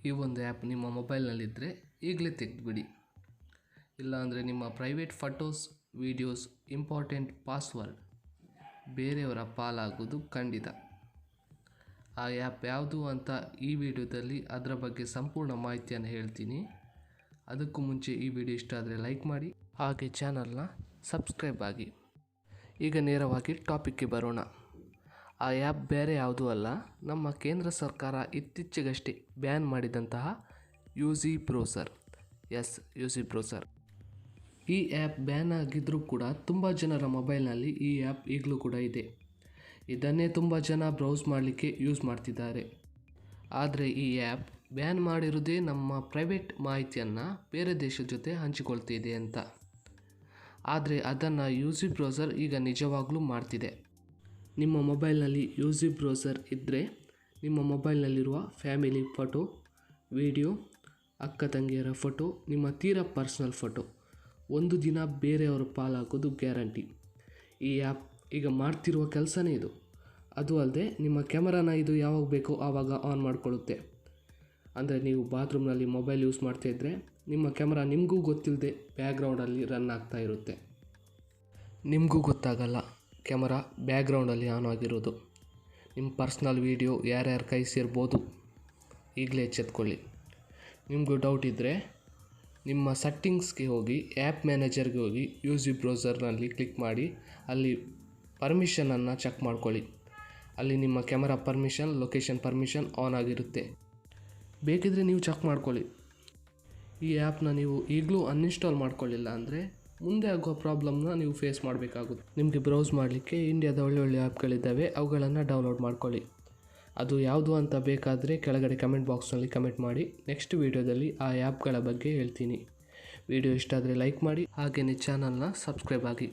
ಈ ಒಂದು ಆ್ಯಪ್ ನಿಮ್ಮ ಮೊಬೈಲ್ನಲ್ಲಿದ್ದರೆ ಈಗಲೇ ತೆಗೆದುಬಿಡಿ. ಇಲ್ಲಾಂದರೆ ನಿಮ್ಮ private photos, videos, important password ಬೇರೆಯವರ ಪಾಲಾಗೋದು ಖಂಡಿತ. ಆ ಆ್ಯಪ್ ಯಾವುದು ಅಂತ ಈ ವಿಡಿಯೋದಲ್ಲಿ ಅದರ ಬಗ್ಗೆ ಸಂಪೂರ್ಣ ಮಾಹಿತಿಯನ್ನು ಹೇಳ್ತೀನಿ. ಅದಕ್ಕೂ ಮುಂಚೆ ಈ ವಿಡಿಯೋ ಇಷ್ಟ ಆದರೆ ಲೈಕ್ ಮಾಡಿ, ಹಾಗೆ ಚಾನಲ್ನ ಸಬ್ಸ್ಕ್ರೈಬ್ ಆಗಿ. ಈಗ ನೇರವಾಗಿ ಟಾಪಿಕ್ಗೆ ಬರೋಣ. ಆ ಆ್ಯಪ್ ಬೇರೆ ಯಾವುದೂ ಅಲ್ಲ, ನಮ್ಮ ಕೇಂದ್ರ ಸರ್ಕಾರ ಇತ್ತೀಚೆಗಷ್ಟೇ ಬ್ಯಾನ್ ಮಾಡಿದಂತಹ ಯುಸಿ ಬ್ರೌಸರ್. UC browser. ಈ ಆ್ಯಪ್ ಬ್ಯಾನ್ ಆಗಿದ್ದರೂ ಕೂಡ ತುಂಬ ಜನರ ಮೊಬೈಲ್ನಲ್ಲಿ ಈ ಆ್ಯಪ್ ಈಗಲೂ ಕೂಡ ಇದೆ. ಇದನ್ನೇ ತುಂಬ ಜನ ಬ್ರೌಸ್ ಮಾಡಲಿಕ್ಕೆ ಯೂಸ್ ಮಾಡ್ತಿದ್ದಾರೆ. ಆದರೆ ಈ ಆ್ಯಪ್ ಬ್ಯಾನ್ ಮಾಡಿರೋದೇ ನಮ್ಮ ಪ್ರೈವೇಟ್ ಮಾಹಿತಿಯನ್ನು ಬೇರೆ ದೇಶದ ಜೊತೆ ಹಂಚಿಕೊಳ್ತಿದೆ ಅಂತ. ಆದರೆ ಅದನ್ನು ಯುಸಿ ಬ್ರೌಸರ್ ಈಗ ನಿಜವಾಗ್ಲೂ ಮಾಡ್ತಿದೆ. ನಿಮ್ಮ ಮೊಬೈಲ್ನಲ್ಲಿ ಯುಸಿ ಬ್ರೌಸರ್ ಇದ್ದರೆ ನಿಮ್ಮ ಮೊಬೈಲ್ನಲ್ಲಿರುವ ಫ್ಯಾಮಿಲಿ ಫೋಟೋ, ವಿಡಿಯೋ, ಅಕ್ಕ ತಂಗಿಯರ ಫೋಟೋ, ನಿಮ್ಮ ತೀರಾ ಪರ್ಸ್ನಲ್ ಫೋಟೋ ಒಂದು ದಿನ ಬೇರೆಯವರ ಪಾಲಾಗೋದು ಗ್ಯಾರಂಟಿ. ಈ ಆ್ಯಪ್ ಈಗ ಮಾಡ್ತಿರುವ ಕೆಲಸನೇ ಇದು. ಅದು ಅಲ್ಲದೆ ನಿಮ್ಮ ಕ್ಯಾಮರಾನ ಇದು ಯಾವಾಗ ಬೇಕೋ ಆವಾಗ ಆನ್ ಮಾಡಿಕೊಳ್ಳುತ್ತೆ. ಅಂದರೆ ನೀವು ಬಾತ್ರೂಮ್ನಲ್ಲಿ ಮೊಬೈಲ್ ಯೂಸ್ ಮಾಡ್ತಾಯಿದ್ರೆ ನಿಮ್ಮ ಕ್ಯಾಮ್ರಾ ನಿಮಗೂ ಗೊತ್ತಿಲ್ಲದೆ ಬ್ಯಾಕ್ಗ್ರೌಂಡಲ್ಲಿ ರನ್ ಆಗ್ತಾ ಇರುತ್ತೆ. ನಿಮಗೂ ಗೊತ್ತಾಗಲ್ಲ ಕ್ಯಾಮರಾ ಬ್ಯಾಕ್ಗ್ರೌಂಡಲ್ಲಿ ಆನ್ ಆಗಿರೋದು. ನಿಮ್ಮ ಪರ್ಸ್ನಲ್ ವೀಡಿಯೋ ಯಾರ್ಯಾರ ಕೈ ಸೇರ್ಬೋದು. ಈಗಲೇ ಎಚ್ಚೆತ್ಕೊಳ್ಳಿ. ನಿಮಗೂ ಡೌಟ್ ಇದ್ದರೆ ನಿಮ್ಮ ಸೆಟ್ಟಿಂಗ್ಸ್ಗೆ ಹೋಗಿ, ಆ್ಯಪ್ ಮ್ಯಾನೇಜರ್ಗೆ ಹೋಗಿ, ಯುಸಿ ಬ್ರೌಸರ್ನಲ್ಲಿ ಕ್ಲಿಕ್ ಮಾಡಿ ಅಲ್ಲಿ ಪರ್ಮಿಷನನ್ನು ಚೆಕ್ ಮಾಡ್ಕೊಳ್ಳಿ. ಅಲ್ಲಿ ನಿಮ್ಮ camera permission, location permission on ಆಗಿರುತ್ತೆ. ಬೇಕಿದ್ರೆ ನೀವು ಚೆಕ್ ಮಾಡ್ಕೊಳ್ಳಿ. ಈ ಆ್ಯಪ್ನ ನೀವು ಈಗಲೂ ಅನ್ಇನ್ಸ್ಟಾಲ್ ಮಾಡ್ಕೊಳ್ಳಿಲ್ಲ ಅಂದರೆ ಮುಂದೆ ಆಗುವ ಪ್ರಾಬ್ಲಮ್ನ ನೀವು ಫೇಸ್ ಮಾಡಬೇಕಾಗುತ್ತೆ. ನಿಮಗೆ ಬ್ರೌಸ್ ಮಾಡಲಿಕ್ಕೆ ಇಂಡಿಯಾದ ಒಳ್ಳೊಳ್ಳೆ ಆ್ಯಪ್ಗಳಿದ್ದಾವೆ, ಅವುಗಳನ್ನು ಡೌನ್ಲೋಡ್ ಮಾಡ್ಕೊಳ್ಳಿ. ಅದು ಯಾವುದು ಅಂತ ಬೇಕಾದರೆ ಕೆಳಗಡೆ ಕಮೆಂಟ್ ಬಾಕ್ಸ್ನಲ್ಲಿ ಕಮೆಂಟ್ ಮಾಡಿ. ನೆಕ್ಸ್ಟ್ ವೀಡಿಯೋದಲ್ಲಿ ಆ ಆ್ಯಪ್ಗಳ ಬಗ್ಗೆ ಹೇಳ್ತೀನಿ. ವಿಡಿಯೋ ಇಷ್ಟ ಆದರೆ ಲೈಕ್ ಮಾಡಿ, ಹಾಗೆಯೇ ಚಾನಲ್ನ ಸಬ್ಸ್ಕ್ರೈಬ್ ಆಗಿ.